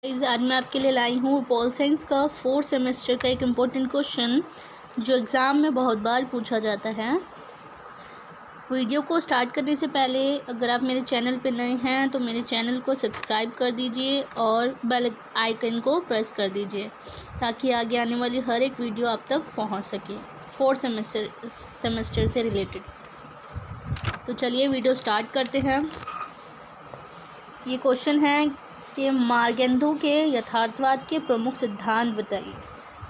आज मैं आपके लिए लाई हूँ पॉल साइंस का 4th सेमेस्टर का एक इम्पोर्टेंट क्वेश्चन जो एग्ज़ाम में बहुत बार पूछा जाता है। वीडियो को स्टार्ट करने से पहले अगर आप मेरे चैनल पर नए हैं तो मेरे चैनल को सब्सक्राइब कर दीजिए और बेल आइकन को प्रेस कर दीजिए ताकि आगे आने वाली हर एक वीडियो आप तक पहुँच सके 4th सेमेस्टर से रिलेटेड। तो चलिए वीडियो स्टार्ट करते हैं। ये क्वेश्चन है कि मार्गेंदू के यथार्थवाद के प्रमुख सिद्धांत बताइए।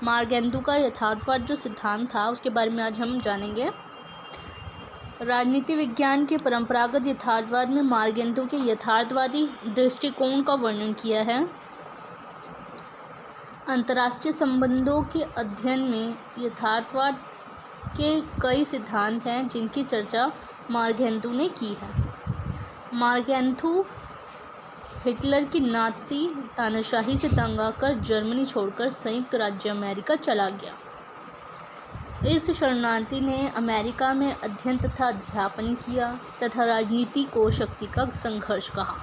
मार्गेंदू का यथार्थवाद जो सिद्धांत था उसके बारे में आज हम जानेंगे। राजनीति विज्ञान के परंपरागत यथार्थवाद में मार्गेंदू के यथार्थवादी दृष्टिकोण का वर्णन किया है। अंतर्राष्ट्रीय संबंधों के अध्ययन में यथार्थवाद के कई सिद्धांत हैं जिनकी चर्चा मार्गेंदू ने की है। मार्गेंदू हिटलर की नाज़ी तानाशाही से तंग आकर जर्मनी छोड़कर संयुक्त राज्य अमेरिका चला गया। इस शरणार्थी ने अमेरिका में अध्ययन तथा अध्यापन किया तथा राजनीति को शक्ति का संघर्ष कहा।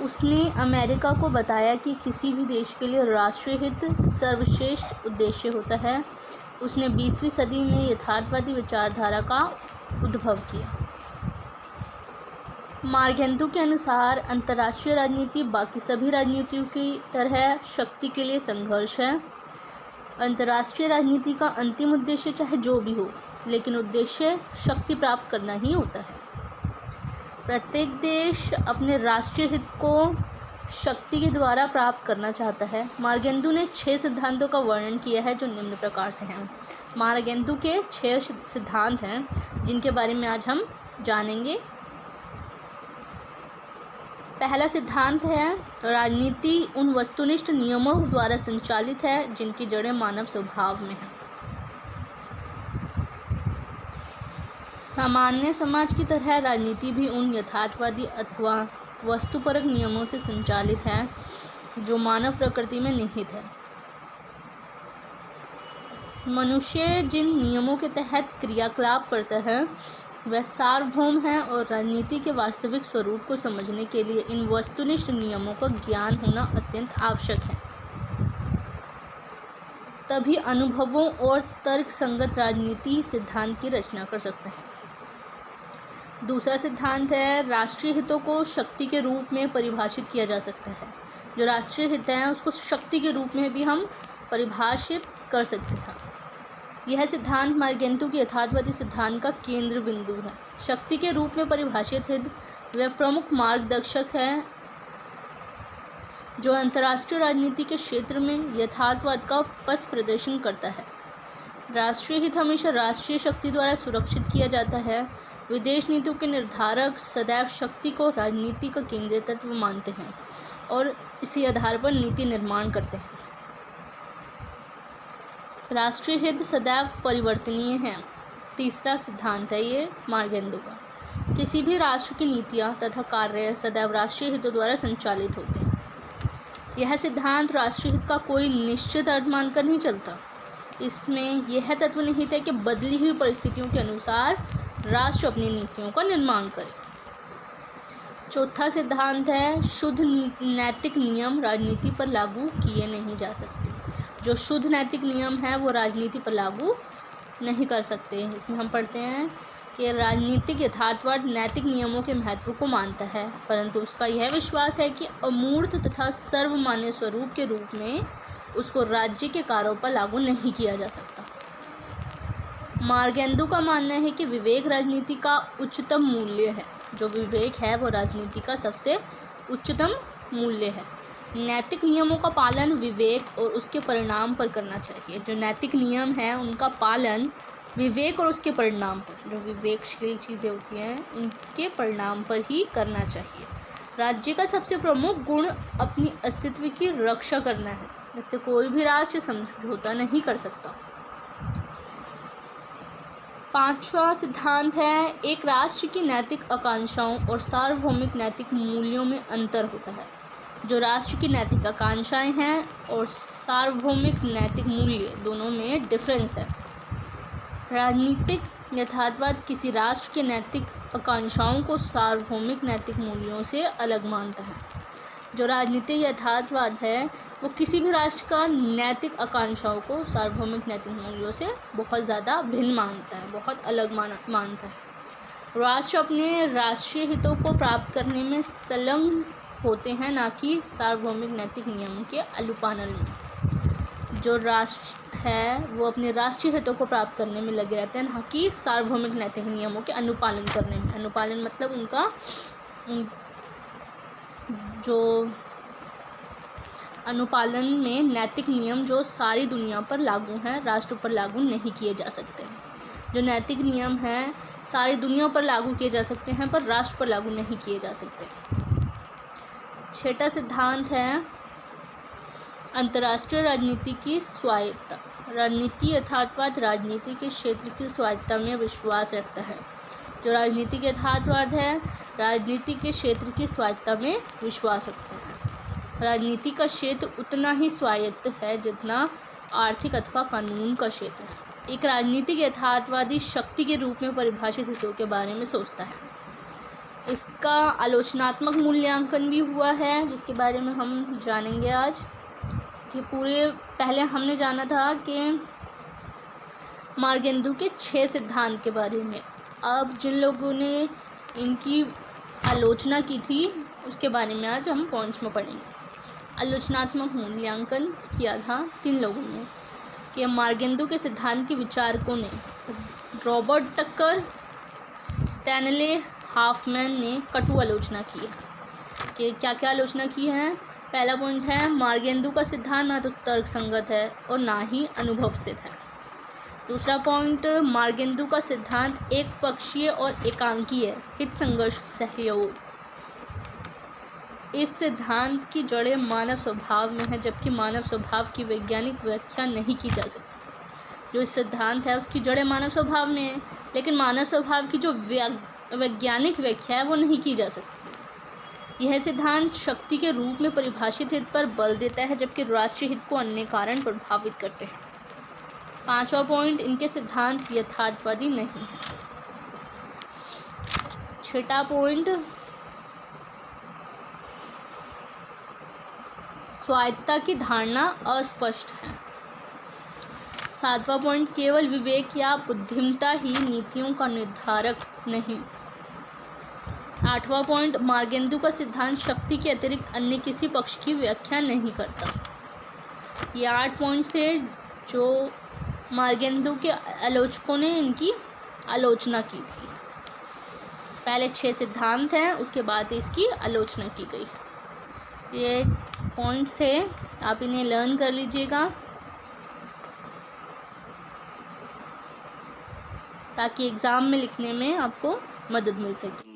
उसने अमेरिका को बताया कि किसी भी देश के लिए राष्ट्रीय हित सर्वश्रेष्ठ उद्देश्य होता है। उसने 20वीं सदी में यथार्थवादी विचारधारा का उद्भव किया। मार्गेंदू के अनुसार अंतर्राष्ट्रीय राजनीति बाकी सभी राजनीतियों की तरह शक्ति के लिए संघर्ष है। अंतर्राष्ट्रीय राजनीति का अंतिम उद्देश्य चाहे जो भी हो, लेकिन उद्देश्य शक्ति प्राप्त करना ही होता है। प्रत्येक देश अपने राष्ट्रीय हित को शक्ति के द्वारा प्राप्त करना चाहता है। मार्गेंदू ने 6 सिद्धांतों का वर्णन किया है जो निम्न प्रकार से हैं। मार्गेंदू के 6 सिद्धांत हैं जिनके बारे में आज हम जानेंगे। पहला सिद्धांत है राजनीति उन वस्तुनिष्ठ नियमों द्वारा संचालित है जिनकी जड़ें मानव स्वभाव में हैं। सामान्य समाज की तरह राजनीति भी उन यथार्थवादी अथवा वस्तुपरक नियमों से संचालित है जो मानव प्रकृति में निहित है। मनुष्य जिन नियमों के तहत क्रियाकलाप करता है वह सार्वभौम है और राजनीति के वास्तविक स्वरूप को समझने के लिए इन वस्तुनिष्ठ नियमों का ज्ञान होना अत्यंत आवश्यक है। तभी अनुभवों और तर्क संगत राजनीति सिद्धांत की रचना कर सकते हैं। दूसरा सिद्धांत है राष्ट्रीय हितों को शक्ति के रूप में परिभाषित किया जा सकता है। जो राष्ट्रीय हित हैं उसको शक्ति के रूप में भी हम परिभाषित कर सकते हैं। यह सिद्धांत मार्गेंदू के यथार्थवादी सिद्धांत का केंद्र बिंदु है। शक्ति के रूप में परिभाषित हित वह प्रमुख मार्गदर्शक है जो अंतर्राष्ट्रीय राजनीति के क्षेत्र में यथार्थवाद का पथ प्रदर्शन करता है। राष्ट्रीय हित हमेशा राष्ट्रीय शक्ति द्वारा सुरक्षित किया जाता है। विदेश नीतियों के निर्धारक सदैव शक्ति को राजनीति का केंद्रीय तत्व मानते हैं और इसी आधार पर नीति निर्माण करते हैं। राष्ट्रीय हित सदैव परिवर्तनीय है। तीसरा सिद्धांत है ये मार्गेंदू का। किसी भी राष्ट्र की नीतियाँ तथा कार्य सदैव राष्ट्रीय हितों द्वारा संचालित होते हैं। यह सिद्धांत राष्ट्रीय हित का कोई निश्चित अर्थ मानकर नहीं चलता। इसमें यह तत्व निहित है कि बदली हुई परिस्थितियों के अनुसार राष्ट्र अपनी नीतियों का निर्माण करे। चौथा सिद्धांत है शुद्ध नैतिक नियम राजनीति पर लागू किए नहीं जा सकते। जो शुद्ध नैतिक नियम है वो राजनीति पर लागू नहीं कर सकते। इसमें हम पढ़ते हैं कि राजनीतिक यथार्थवाद नैतिक नियमों के महत्व को मानता है, परंतु उसका यह विश्वास है कि अमूर्त तथा सर्वमान्य स्वरूप के रूप में उसको राज्य के कार्यों पर लागू नहीं किया जा सकता। मार्गेंदू का मानना है कि विवेक राजनीति का उच्चतम मूल्य है। जो विवेक है वो राजनीति का सबसे उच्चतम मूल्य है। नैतिक नियमों का पालन विवेक और उसके परिणाम पर करना चाहिए। जो नैतिक नियम हैं उनका पालन विवेक और उसके परिणाम पर, जो विवेकशील चीज़ें होती हैं उनके परिणाम पर ही करना चाहिए। राज्य का सबसे प्रमुख गुण अपनी अस्तित्व की रक्षा करना है। इससे कोई भी राष्ट्र समझौता नहीं कर सकता। पांचवा सिद्धांत है एक राष्ट्र की नैतिक आकांक्षाओं और सार्वभौमिक नैतिक मूल्यों में अंतर होता है। जो राष्ट्र की नैतिक आकांक्षाएं हैं और सार्वभौमिक नैतिक मूल्य दोनों में डिफरेंस है। राजनीतिक यथार्थवाद किसी राष्ट्र के नैतिक आकांक्षाओं को सार्वभौमिक नैतिक मूल्यों से अलग मानता है। जो राजनीतिक यथार्थवाद है वो किसी भी राष्ट्र का नैतिक आकांक्षाओं को सार्वभौमिक नैतिक मूल्यों से बहुत ज़्यादा भिन्न मानता है, बहुत अलग मानता है। राष्ट्र अपने राष्ट्रीय हितों को प्राप्त करने में संलग्न होते हैं, ना कि सार्वभौमिक नैतिक नियमों के अनुपालन में। जो राष्ट्र है वो अपने राष्ट्रीय हितों को प्राप्त करने में लगे रहते हैं, ना कि सार्वभौमिक नैतिक नियमों के अनुपालन करने में। अनुपालन मतलब उनका जो अनुपालन में नैतिक नियम जो सारी दुनिया पर लागू हैं, राष्ट्र पर लागू नहीं किए जा सकते। जो नैतिक नियम हैं सारी दुनिया पर लागू किए जा सकते हैं, पर राष्ट्र पर लागू नहीं किए जा सकते। छठा सिद्धांत है अंतर्राष्ट्रीय राजनीति की स्वायत्तता। राजनीति यथार्थवाद राजनीति के क्षेत्र की स्वायत्तता में विश्वास रखता है। जो राजनीतिक यथार्थवाद है राजनीति के क्षेत्र की स्वायत्तता में विश्वास रखते हैं। राजनीति का क्षेत्र उतना ही स्वायत्त है जितना आर्थिक अथवा कानून का क्षेत्र है। एक राजनीतिक यथार्थवादी शक्ति के रूप में परिभाषित हितों के बारे में सोचता है। इसका आलोचनात्मक मूल्यांकन भी हुआ है, जिसके बारे में हम जानेंगे आज। कि पहले हमने जाना था कि मार्गेंदू के 6 सिद्धांत के बारे में। अब जिन लोगों ने इनकी आलोचना की थी उसके बारे में आज हम पॉइंट्स में पढ़ेंगे। आलोचनात्मक मूल्यांकन किया था 3 लोगों ने कि मार्गेंदू के सिद्धांत के विचारकों ने रॉबर्ट टकर, स्टैनले हाफमैन ने कटु आलोचना की है। कि क्या क्या आलोचना की है। पहला पॉइंट है मार्गेंदू का सिद्धांत ना तो तर्क संगत है और ना ही अनुभव सिद्ध है। दूसरा पॉइंट मार्गेंदू का सिद्धांत एक पक्षीय और एकांकी है, हित संघर्ष सहयोग। इस सिद्धांत की जड़ें मानव स्वभाव में है, जबकि मानव स्वभाव की वैज्ञानिक व्याख्या नहीं की जा सकती। जो इस सिद्धांत है उसकी जड़ें मानव स्वभाव में है, लेकिन मानव स्वभाव की जो वैज्ञानिक व्याख्या है वो नहीं की जा सकती। यह सिद्धांत शक्ति के रूप में परिभाषित हित पर बल देता है, जबकि राष्ट्रीय हित को अन्य कारण प्रभावित करते हैं। 5वां पॉइंट इनके सिद्धांत यथार्थवादी नहीं है। 6वां पॉइंट स्वायत्तता की धारणा अस्पष्ट है। 7वां पॉइंट केवल विवेक या बुद्धिमत्ता ही नीतियों का निर्धारक नहीं। 8वां पॉइंट मार्गेंदू का सिद्धांत शक्ति के अतिरिक्त अन्य किसी पक्ष की व्याख्या नहीं करता। ये 8 पॉइंट्स थे जो मार्गेंदू के आलोचकों ने इनकी आलोचना की थी। पहले 6 सिद्धांत हैं, उसके बाद इसकी आलोचना की गई। ये पॉइंट्स थे, आप इन्हें लर्न कर लीजिएगा ताकि एग्ज़ाम में लिखने में आपको मदद मिल सके।